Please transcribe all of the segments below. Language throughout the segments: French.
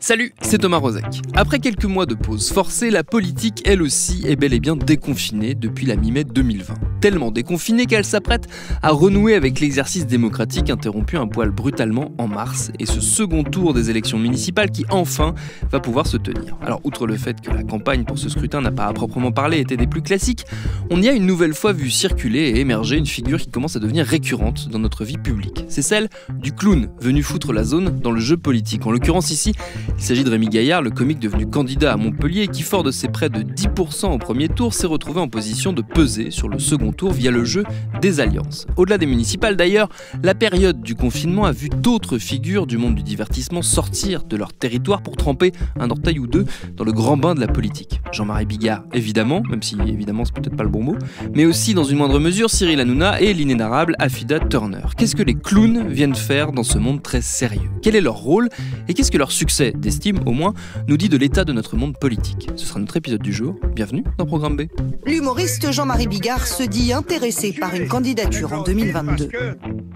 Salut, c'est Thomas Rozek. Après quelques mois de pause forcée, la politique, elle aussi, est bel et bien déconfinée depuis la mi-mai 2020. Tellement déconfinée qu'elle s'apprête à renouer avec l'exercice démocratique interrompu un poil brutalement en mars et ce second tour des élections municipales qui, enfin, va pouvoir se tenir. Alors, outre le fait que la campagne pour ce scrutin n'a pas à proprement parler été des plus classiques, on y a une nouvelle fois vu circuler et émerger une figure qui commence à devenir récurrente dans notre vie publique. C'est celle du clown venu foutre la zone dans le jeu politique. En l'occurrence ici, il s'agit de Rémi Gaillard, le comique devenu candidat à Montpellier et qui, fort de ses près de 10% au premier tour, s'est retrouvé en position de peser sur le second tour via le jeu des alliances. Au-delà des municipales d'ailleurs, la période du confinement a vu d'autres figures du monde du divertissement sortir de leur territoire pour tremper un orteil ou deux dans le grand bain de la politique. Jean-Marie Bigard, évidemment, même si évidemment c'est peut-être pas le bon mot, mais aussi dans une moindre mesure Cyril Hanouna et l'inénarrable Afida Turner. Qu'est-ce que les clowns viennent faire dans ce monde très sérieux ? Quel est leur rôle et qu'est-ce que leur succès, d'estime au moins, nous dit de l'état de notre monde politique ? Ce sera notre épisode du jour. Bienvenue dans Programme B. L'humoriste Jean-Marie Bigard se dit intéressé par une candidature en 2022.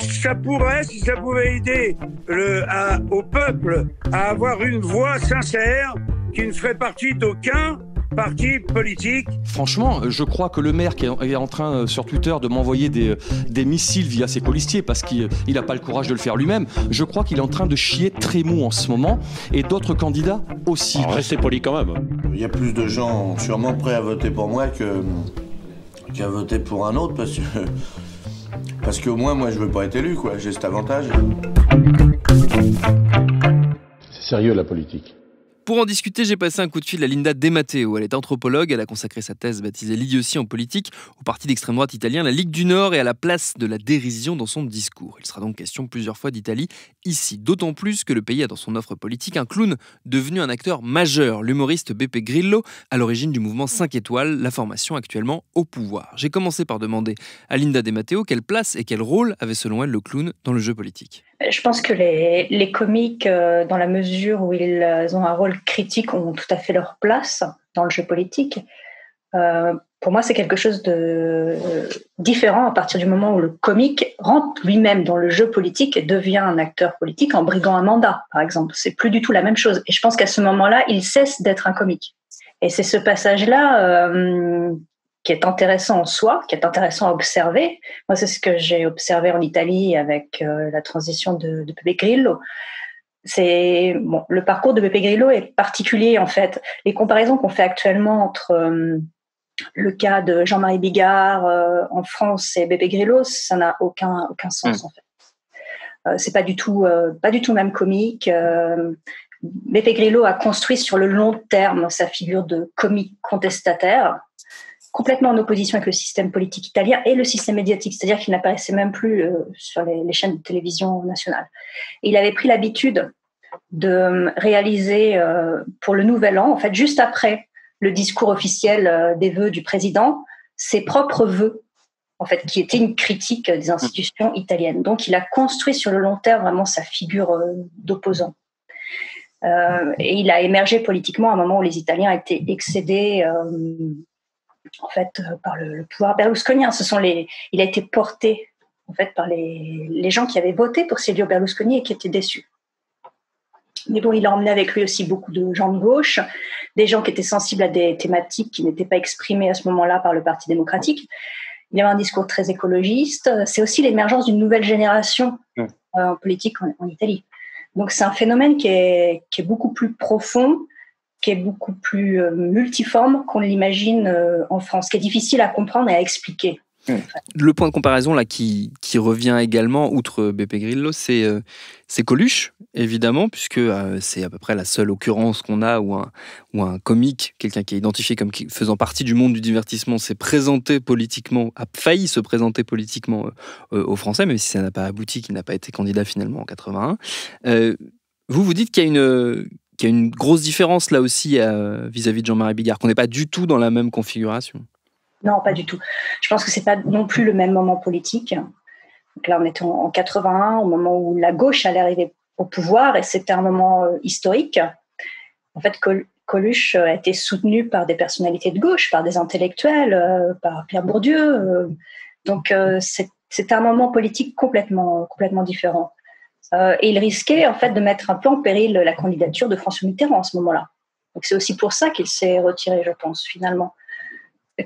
Ça pourrait, si ça pouvait aider au peuple à avoir une voix sincère qui ne ferait partie d'aucun parti politique. Franchement, je crois que le maire qui est en train sur Twitter de m'envoyer des missiles via ses colistiers parce qu'il n'a pas le courage de le faire lui-même, je crois qu'il est en train de chier très mou en ce moment et d'autres candidats aussi. Alors, restez poli quand même. Il y a plus de gens sûrement prêts à voter pour moi qu'à voter pour un autre parce qu'au moins moi je veux pas être élu quoi, j'ai cet avantage. C'est sérieux la politique. Pour en discuter, j'ai passé un coup de fil à Linda De Matteo. Elle est anthropologue, elle a consacré sa thèse baptisée L'idiotie en politique au parti d'extrême droite italien, la Ligue du Nord, et à la place de la dérision dans son discours. Il sera donc question plusieurs fois d'Italie ici, d'autant plus que le pays a dans son offre politique un clown devenu un acteur majeur, l'humoriste Beppe Grillo, à l'origine du mouvement 5 étoiles, la formation actuellement au pouvoir. J'ai commencé par demander à Linda De Matteo quelle place et quel rôle avait selon elle le clown dans le jeu politique. Je pense que les comiques, dans la mesure où ils ont un rôle critique, ont tout à fait leur place dans le jeu politique. Pour moi, c'est quelque chose de différent à partir du moment où le comique rentre lui-même dans le jeu politique et devient un acteur politique en briguant un mandat, par exemple. C'est plus du tout la même chose. Et je pense qu'à ce moment-là, il cesse d'être un comique. Et c'est ce passage-là qui est intéressant en soi, qui est intéressant à observer. Moi, c'est ce que j'ai observé en Italie avec la transition de Beppe Grillo. Le parcours de Beppe Grillo est particulier, en fait. Les comparaisons qu'on fait actuellement entre le cas de Jean-Marie Bigard en France et Beppe Grillo, ça n'a aucun sens, en fait. C'est pas du tout le même comique. Beppe Grillo a construit sur le long terme sa figure de comique contestataire, complètement en opposition avec le système politique italien et le système médiatique, c'est-à-dire qu'il n'apparaissait même plus sur les chaînes de télévision nationales. Et il avait pris l'habitude de réaliser pour le Nouvel An, en fait, juste après le discours officiel des vœux du président, ses propres vœux, en fait, qui étaient une critique des institutions italiennes. Donc, il a construit sur le long terme vraiment sa figure d'opposant. Et il a émergé politiquement à un moment où les Italiens étaient excédés en fait, par le pouvoir berlusconien. Il a été porté en fait par les gens qui avaient voté pour Silvio Berlusconi et qui étaient déçus. Mais bon, il a emmené avec lui aussi beaucoup de gens de gauche, des gens qui étaient sensibles à des thématiques qui n'étaient pas exprimées à ce moment-là par le Parti démocratique. Il y avait un discours très écologiste. C'est aussi l'émergence d'une nouvelle génération en politique en Italie. Donc c'est un phénomène qui est beaucoup plus profond, qui est beaucoup plus multiforme qu'on l'imagine en France, qui est difficile à comprendre et à expliquer. Le point de comparaison là qui revient également, outre Beppe Grillo, c'est Coluche, évidemment, puisque c'est à peu près la seule occurrence qu'on a où un comique, quelqu'un qui est identifié comme faisant partie du monde du divertissement, s'est présenté politiquement, a failli se présenter politiquement aux Français, même si ça n'a pas abouti, qu'il n'a pas été candidat finalement en 81. Vous dites qu'il y a une grosse différence là aussi vis-à-vis de Jean-Marie Bigard, qu'on n'est pas du tout dans la même configuration. Non, pas du tout. Je pense que c'est pas non plus le même moment politique. Donc là, on était en 81, au moment où la gauche allait arriver au pouvoir, et c'était un moment historique. En fait, Coluche a été soutenu par des personnalités de gauche, par des intellectuels, par Pierre Bourdieu. Donc, c'était un moment politique complètement différent. Et il risquait en fait de mettre un peu en péril la candidature de François Mitterrand à ce moment-là. Donc c'est aussi pour ça qu'il s'est retiré, je pense, finalement.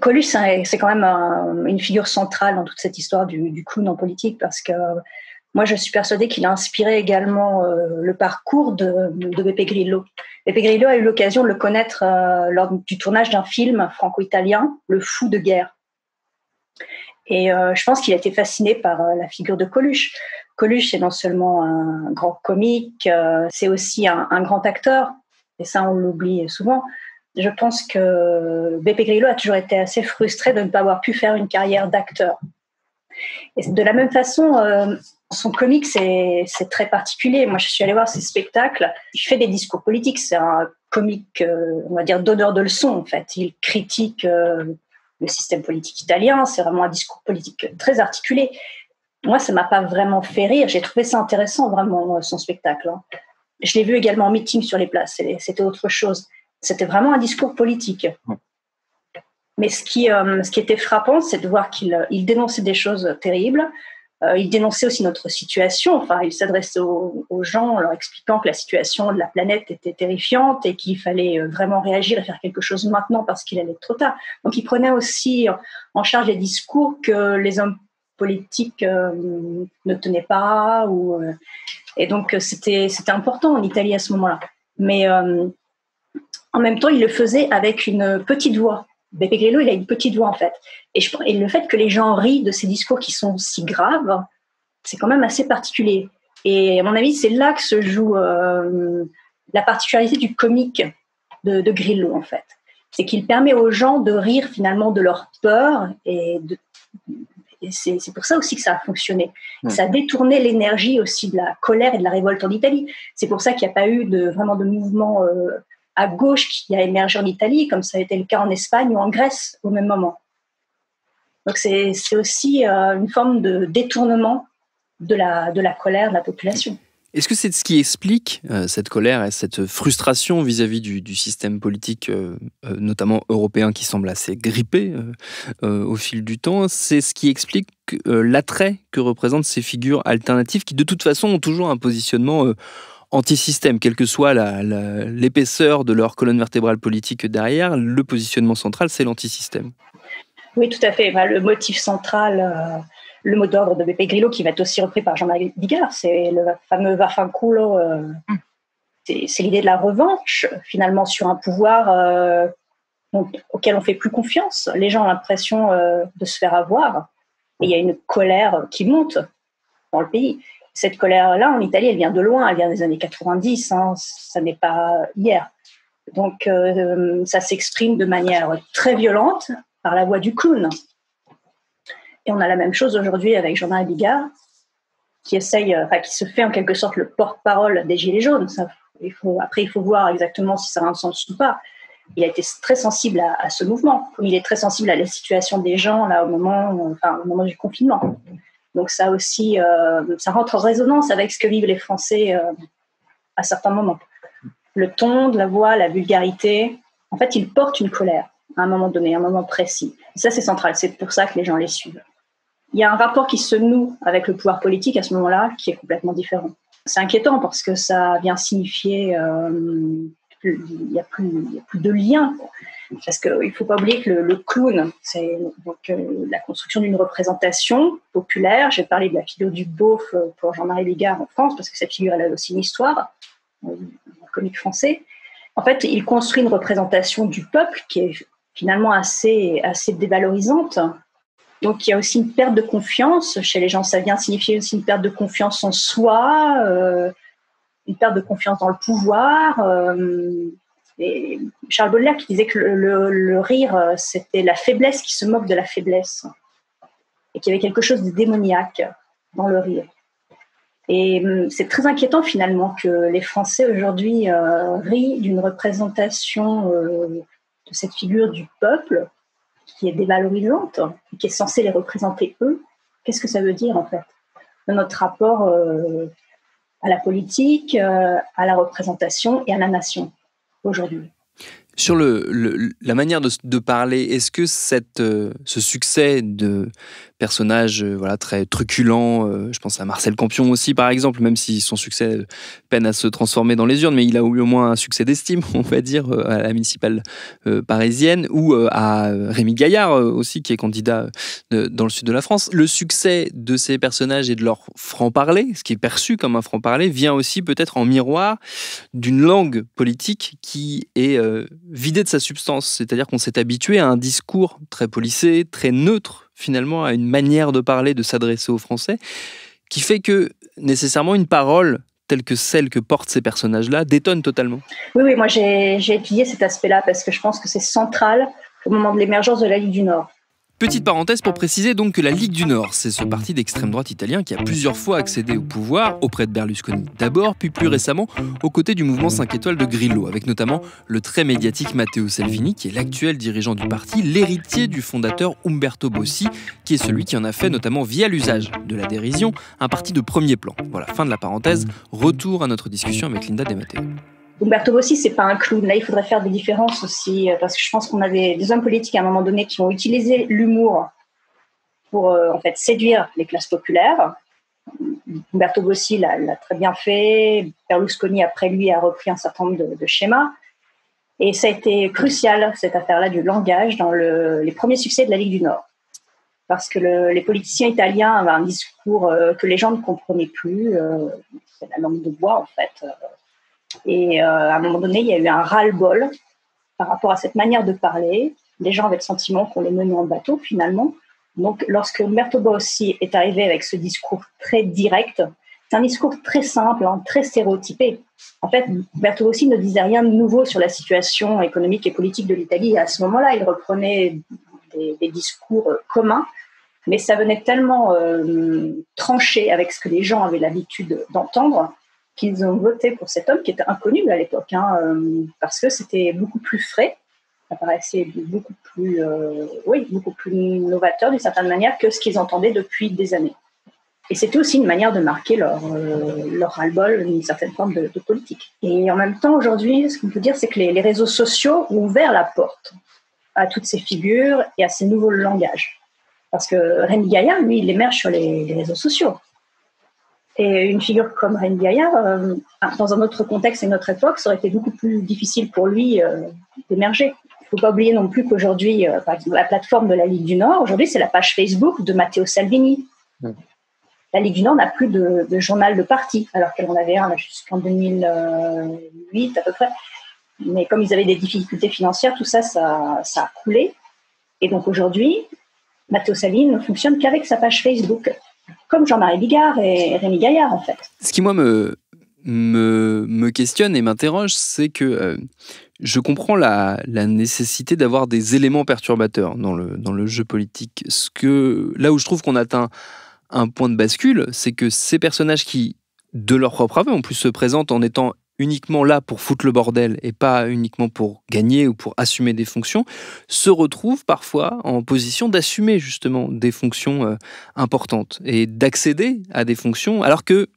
Coluche, c'est quand même une figure centrale dans toute cette histoire du clown en politique, parce que moi, je suis persuadée qu'il a inspiré également le parcours de Beppe Grillo. Beppe Grillo a eu l'occasion de le connaître lors du tournage d'un film franco-italien, Le Fou de guerre. Et je pense qu'il a été fasciné par la figure de Coluche. Coluche, c'est non seulement un grand comique, c'est aussi un grand acteur. Et ça, on l'oublie souvent. Je pense que Beppe Grillo a toujours été assez frustré de ne pas avoir pu faire une carrière d'acteur. Et de la même façon, son comique, c'est très particulier. Moi, je suis allée voir ses spectacles. Il fait des discours politiques. C'est un comique, on va dire, donneur de leçons, en fait. Il critique le système politique italien. C'est vraiment un discours politique très articulé. Moi, ça ne m'a pas vraiment fait rire. J'ai trouvé ça intéressant, vraiment, son spectacle. Je l'ai vu également en meeting sur les places. C'était autre chose. C'était vraiment un discours politique. Mais ce qui était frappant, c'est de voir qu'il dénonçait des choses terribles. Il dénonçait aussi notre situation. Enfin, il s'adressait aux gens en leur expliquant que la situation de la planète était terrifiante et qu'il fallait vraiment réagir et faire quelque chose maintenant parce qu'il allait être trop tard. Donc, il prenait aussi en charge les discours que les hommes politiques ne tenaient pas. Et donc, c'était important en Italie à ce moment-là. Mais en même temps, il le faisait avec une petite voix. Beppe Grillo, il a une petite voix, en fait. Et le fait que les gens rient de ces discours qui sont si graves, c'est quand même assez particulier. Et à mon avis, c'est là que se joue la particularité du comique de Grillo, en fait. C'est qu'il permet aux gens de rire, finalement, de leur peur. Et c'est pour ça aussi que ça a fonctionné. Ça a détourné l'énergie aussi de la colère et de la révolte en Italie. C'est pour ça qu'il n'y a pas eu vraiment de mouvement à gauche qui a émergé en Italie, comme ça a été le cas en Espagne ou en Grèce au même moment. Donc c'est aussi une forme de détournement de la colère de la population. Est-ce que c'est ce qui explique cette colère et cette frustration vis-à-vis du système politique, notamment européen, qui semble assez grippé au fil du temps? C'est ce qui explique l'attrait que représentent ces figures alternatives qui, de toute façon, ont toujours un positionnement anti-système, quelle que soit l'épaisseur de leur colonne vertébrale politique derrière. Le positionnement central, c'est l'anti-système. Oui, tout à fait. Le motif central, le mot d'ordre de Beppe Grillo, qui va être aussi repris par Jean-Marie Bigard, c'est le fameux vaffanculo. C'est l'idée de la revanche, finalement, sur un pouvoir auquel on ne fait plus confiance. Les gens ont l'impression de se faire avoir. Et il y a une colère qui monte dans le pays. Cette colère-là, en Italie, elle vient de loin, elle vient des années 90, ça n'est pas hier. Donc, ça s'exprime de manière très violente par la voix du clown. Et on a la même chose aujourd'hui avec Jean-Marie Bigard, qui se fait en quelque sorte le porte-parole des Gilets jaunes. Après, il faut voir exactement si ça a un sens ou pas. Il a été très sensible à ce mouvement, comme il est très sensible à la situation des gens là, au moment du confinement. Donc ça aussi, ça rentre en résonance avec ce que vivent les Français à certains moments. Le ton de la voix, la vulgarité, en fait, ils portent une colère à un moment donné, à un moment précis. Et ça, c'est central, c'est pour ça que les gens les suivent. Il y a un rapport qui se noue avec le pouvoir politique à ce moment-là qui est complètement différent. C'est inquiétant parce que ça vient signifier il n'y a plus de lien. Parce qu'il ne faut pas oublier que le clown, c'est donc la construction d'une représentation populaire. J'ai parlé de la figure du beauf pour Jean-Marie Bigard en France, parce que cette figure, elle a aussi une histoire, un comique français. En fait, il construit une représentation du peuple qui est finalement assez dévalorisante. Donc, il y a aussi une perte de confiance chez les gens. Ça vient signifier aussi une perte de confiance en soi, une perte de confiance dans le pouvoir. Et Charles Baudelaire qui disait que le rire, c'était la faiblesse qui se moque de la faiblesse. Et qu'il y avait quelque chose de démoniaque dans le rire. Et c'est très inquiétant finalement que les Français aujourd'hui rient d'une représentation de cette figure du peuple qui est dévalorisante, qui est censée les représenter eux. Qu'est-ce que ça veut dire en fait de notre rapport à la politique, à la représentation et à la nation aujourd'hui? Sur la manière de parler, est-ce que ce succès de personnages très truculents, je pense à Marcel Campion aussi par exemple, même si son succès peine à se transformer dans les urnes, mais il a eu au moins un succès d'estime, on va dire, à la municipale parisienne, ou à Rémi Gaillard aussi, qui est candidat dans le sud de la France. Le succès de ces personnages et de leur franc-parler, ce qui est perçu comme un franc-parler, vient aussi peut-être en miroir d'une langue politique qui est vidée de sa substance, c'est-à-dire qu'on s'est habitué à un discours très policé, très neutre finalement, à une manière de parler, de s'adresser aux Français, qui fait que nécessairement une parole telle que celle que portent ces personnages-là détonne totalement. Oui, moi j'ai étudié cet aspect-là parce que je pense que c'est central au moment de l'émergence de la Ligue du Nord. Petite parenthèse pour préciser donc que la Ligue du Nord, c'est ce parti d'extrême droite italien qui a plusieurs fois accédé au pouvoir, auprès de Berlusconi d'abord, puis plus récemment aux côtés du mouvement 5 étoiles de Grillo, avec notamment le très médiatique Matteo Salvini, qui est l'actuel dirigeant du parti, l'héritier du fondateur Umberto Bossi, qui est celui qui en a fait, notamment via l'usage de la dérision, un parti de premier plan. Voilà, fin de la parenthèse, retour à notre discussion avec Linda De Matteo. Umberto Bossi, c'est pas un clown. Là, il faudrait faire des différences aussi, parce que je pense qu'on a des hommes politiques à un moment donné qui ont utilisé l'humour pour en fait séduire les classes populaires. Umberto Bossi l'a très bien fait. Berlusconi, après lui, a repris un certain nombre de schémas. Et ça a été crucial, cette affaire-là du langage, dans les premiers succès de la Ligue du Nord. Parce que les politiciens italiens avaient un discours que les gens ne comprenaient plus. C'est la langue de bois, en fait. Et à un moment donné, il y a eu un ras-le-bol par rapport à cette manière de parler. Les gens avaient le sentiment qu'on les menait en bateau, finalement. Donc, lorsque Umberto Bossi est arrivé avec ce discours très direct, c'est un discours très simple, très stéréotypé. En fait, Umberto Bossi ne disait rien de nouveau sur la situation économique et politique de l'Italie. À ce moment-là, il reprenait des discours communs, mais ça venait tellement trancher avec ce que les gens avaient l'habitude d'entendre qu'ils ont voté pour cet homme qui était inconnu à l'époque, parce que c'était beaucoup plus frais, ça paraissait beaucoup plus novateur d'une certaine manière que ce qu'ils entendaient depuis des années. Et c'était aussi une manière de marquer leur ras-le-bol, une certaine forme de politique. Et en même temps, aujourd'hui, ce qu'on peut dire, c'est que les réseaux sociaux ont ouvert la porte à toutes ces figures et à ces nouveaux langages. Parce que Rémi Gaillard, lui, il émerge sur les réseaux sociaux. Et une figure comme Rémi Gaillard, dans un autre contexte et une autre époque, ça aurait été beaucoup plus difficile pour lui d'émerger. Il ne faut pas oublier non plus qu'aujourd'hui, par exemple, la plateforme de la Ligue du Nord, aujourd'hui, c'est la page Facebook de Matteo Salvini. La Ligue du Nord n'a plus de journal de parti, alors qu'elle en avait un jusqu'en 2008 à peu près. Mais comme ils avaient des difficultés financières, tout ça a coulé. Et donc aujourd'hui, Matteo Salvini ne fonctionne qu'avec sa page Facebook, comme Jean-Marie Bigard et Rémi Gaillard, en fait. Ce qui, moi, me questionne et m'interroge, c'est que je comprends la nécessité d'avoir des éléments perturbateurs dans le jeu politique. Là où je trouve qu'on atteint un point de bascule, c'est que ces personnages qui, de leur propre aveu, en plus se présentent en étant uniquement là pour foutre le bordel et pas uniquement pour gagner ou pour assumer des fonctions, se retrouvent parfois en position d'assumer justement des fonctions importantes et d'accéder à des fonctions alors que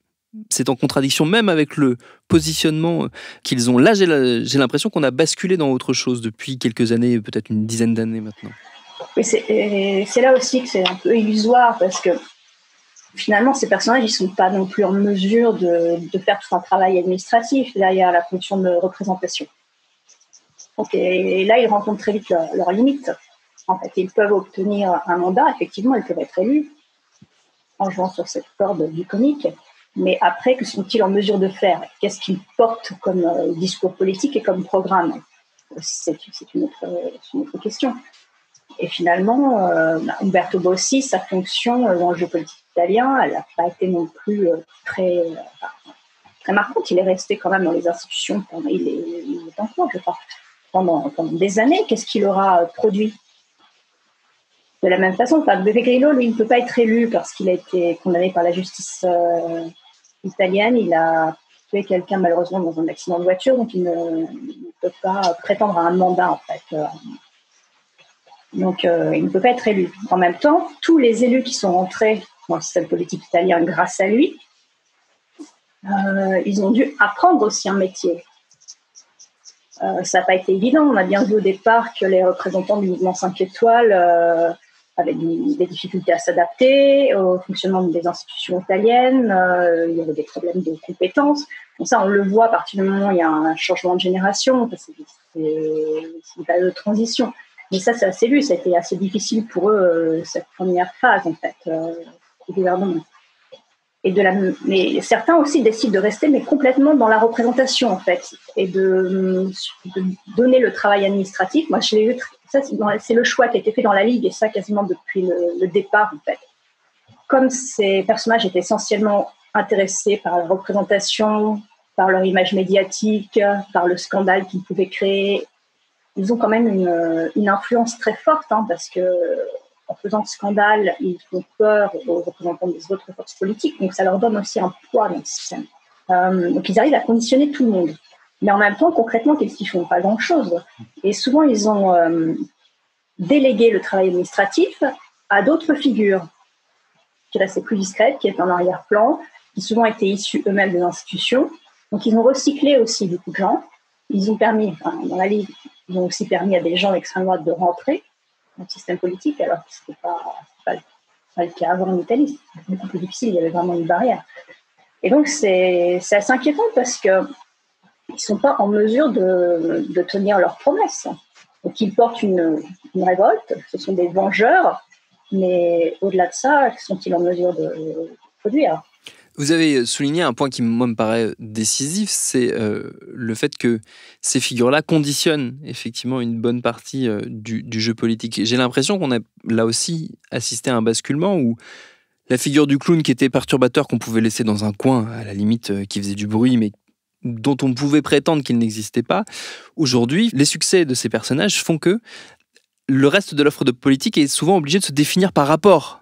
c'est en contradiction même avec le positionnement qu'ils ont. Là, j'ai l'impression qu'on a basculé dans autre chose depuis quelques années, peut-être une dizaine d'années maintenant. Et c'est là aussi que c'est un peu illusoire parce que finalement, ces personnages, ils ne sont pas non plus en mesure de faire tout un travail administratif derrière la fonction de représentation. Donc, et là, ils rencontrent très vite leurs limites. En fait, ils peuvent obtenir un mandat, effectivement, ils peuvent être élus en jouant sur cette corde du comique. Mais après, que sont-ils en mesure de faire? Qu'est-ce qu'ils portent comme discours politique et comme programme? C'est une autre question. Et finalement, Umberto Bossi, sa fonction dans le jeu politique italien, elle n'a pas été non plus très marquante. Il est resté quand même dans les institutions, il est encore, je crois, pendant des années. Qu'est-ce qu'il aura produit? De la même façon, Beppe Grillo, lui, il ne peut pas être élu parce qu'il a été condamné par la justice italienne. Il a tué quelqu'un malheureusement dans un accident de voiture, donc il ne peut pas prétendre à un mandat en fait. Donc, il ne peut pas être élu. En même temps, tous les élus qui sont entrés dans le système politique italien grâce à lui, ils ont dû apprendre aussi un métier. Ça n'a pas été évident. On a bien vu au départ que les représentants du mouvement 5 étoiles avaient des difficultés à s'adapter au fonctionnement des institutions italiennes. Il y avait des problèmes de compétences. Donc ça, on le voit à partir du moment où il y a un changement de génération, parce que c'est une période de transition. Mais ça, c'est assez vu. Ça a été assez difficile pour eux, cette première phase, en fait, du gouvernement. Mais certains aussi décident de rester, mais complètement dans la représentation, en fait, et de donner le travail administratif. Moi, je l'ai vu, ça, c'est le choix qui a été fait dans la Ligue, et ça quasiment depuis le départ, en fait. Comme ces personnages étaient essentiellement intéressés par la représentation, par leur image médiatique, par le scandale qu'ils pouvaient créer, ils ont quand même une influence très forte, hein, parce que en faisant ce scandale, ils font peur aux représentants des autres forces politiques, donc ça leur donne aussi un poids dans le système. Donc ils arrivent à conditionner tout le monde. Mais en même temps, concrètement, qu'est-ce qu'ils font? Pas grand-chose. Et souvent, ils ont délégué le travail administratif à d'autres figures, qui restaient plus discrètes, qui étaient en arrière-plan, qui souvent étaient issus eux-mêmes des institutions. Donc ils ont recyclé aussi beaucoup de gens. Ils ont permis, dans la Ligue, ils ont aussi permis à des gens d'extrême droite de rentrer dans le système politique, alors que ce n'était pas le cas avant en Italie. C'était beaucoup plus difficile, il y avait vraiment une barrière. Et donc c'est assez inquiétant parce qu'ils ne sont pas en mesure de tenir leurs promesses. Donc ils portent une révolte, ce sont des vengeurs, mais au-delà de ça, sont-ils en mesure de produire? Vous avez souligné un point qui, moi, me paraît décisif, c'est le fait que ces figures-là conditionnent effectivement une bonne partie du jeu politique. J'ai l'impression qu'on a là aussi assisté à un basculement où la figure du clown qui était perturbateur, qu'on pouvait laisser dans un coin, à la limite, qui faisait du bruit, mais dont on pouvait prétendre qu'il n'existait pas, aujourd'hui, les succès de ces personnages font que le reste de l'offre de politique est souvent obligé de se définir par rapport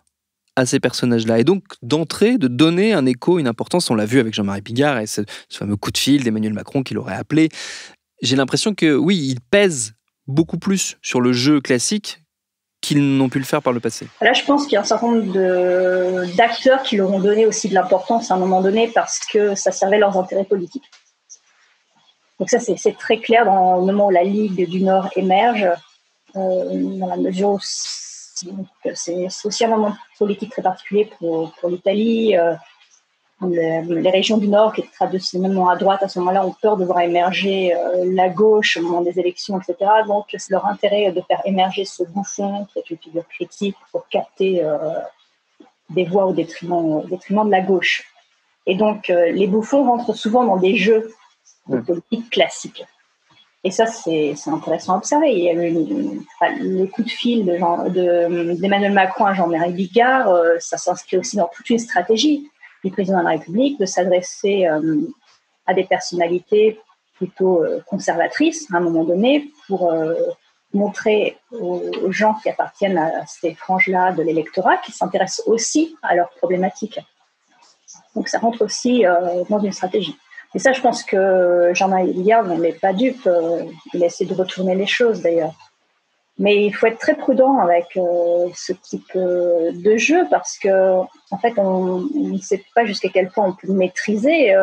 à ces personnages-là. Et donc, d'entrer, de donner un écho, une importance, on l'a vu avec Jean-Marie Bigard et ce fameux coup de fil d'Emmanuel Macron qui l'aurait appelé. J'ai l'impression que, oui, il pèse beaucoup plus sur le jeu classique qu'ils n'ont pu le faire par le passé. Là, je pense qu'il y a un certain nombre d'acteurs qui leur ont donné aussi de l'importance à un moment donné parce que ça servait leurs intérêts politiques. Donc ça, c'est très clair dans le moment où la Ligue du Nord émerge, dans la mesure où c'est aussi un moment politique très particulier pour l'Italie. Les régions du Nord, qui étaient traditionnellement à droite à ce moment-là, ont peur de voir émerger la gauche au moment des élections, etc. Donc, c'est leur intérêt de faire émerger ce bouffon, qui est une figure critique, pour capter des voix au détriment de la gauche. Et donc, les bouffons rentrent souvent dans des jeux de politique classiques. Et ça, c'est intéressant à observer. Il y a le coup de fil d'Emmanuel Macron à Jean-Marie Bigard, ça s'inscrit aussi dans toute une stratégie du président de la République de s'adresser à des personnalités plutôt conservatrices à un moment donné pour montrer aux gens qui appartiennent à ces franges-là de l'électorat qu'ils s'intéressent aussi à leurs problématiques. Donc ça rentre aussi dans une stratégie. Et ça, je pense que Jean-Marie Bigard n'en est pas dupe. Il a essayé de retourner les choses, d'ailleurs. Mais il faut être très prudent avec ce type de jeu parce que, en fait, on ne sait pas jusqu'à quel point on peut maîtriser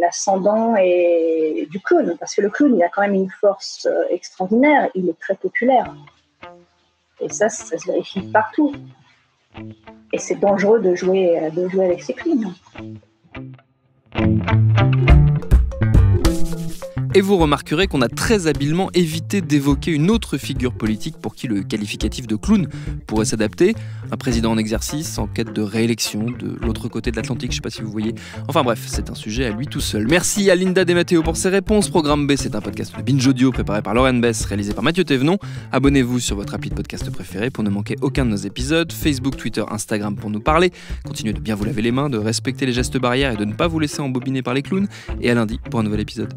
l'ascendant du clown. Parce que le clown, il a quand même une force extraordinaire. Il est très populaire. Et ça se vérifie partout. Et c'est dangereux de jouer avec ces clowns. Et vous remarquerez qu'on a très habilement évité d'évoquer une autre figure politique pour qui le qualificatif de clown pourrait s'adapter. Un président en exercice, en quête de réélection, de l'autre côté de l'Atlantique, je ne sais pas si vous voyez. Enfin bref, c'est un sujet à lui tout seul. Merci à Linda Desmateo pour ses réponses. Programme B, c'est un podcast de Binge Audio préparé par Lauren Bess, réalisé par Mathieu Thévenon. Abonnez-vous sur votre appli de podcast préféré pour ne manquer aucun de nos épisodes. Facebook, Twitter, Instagram pour nous parler. Continuez de bien vous laver les mains, de respecter les gestes barrières et de ne pas vous laisser embobiner par les clowns. Et à lundi pour un nouvel épisode.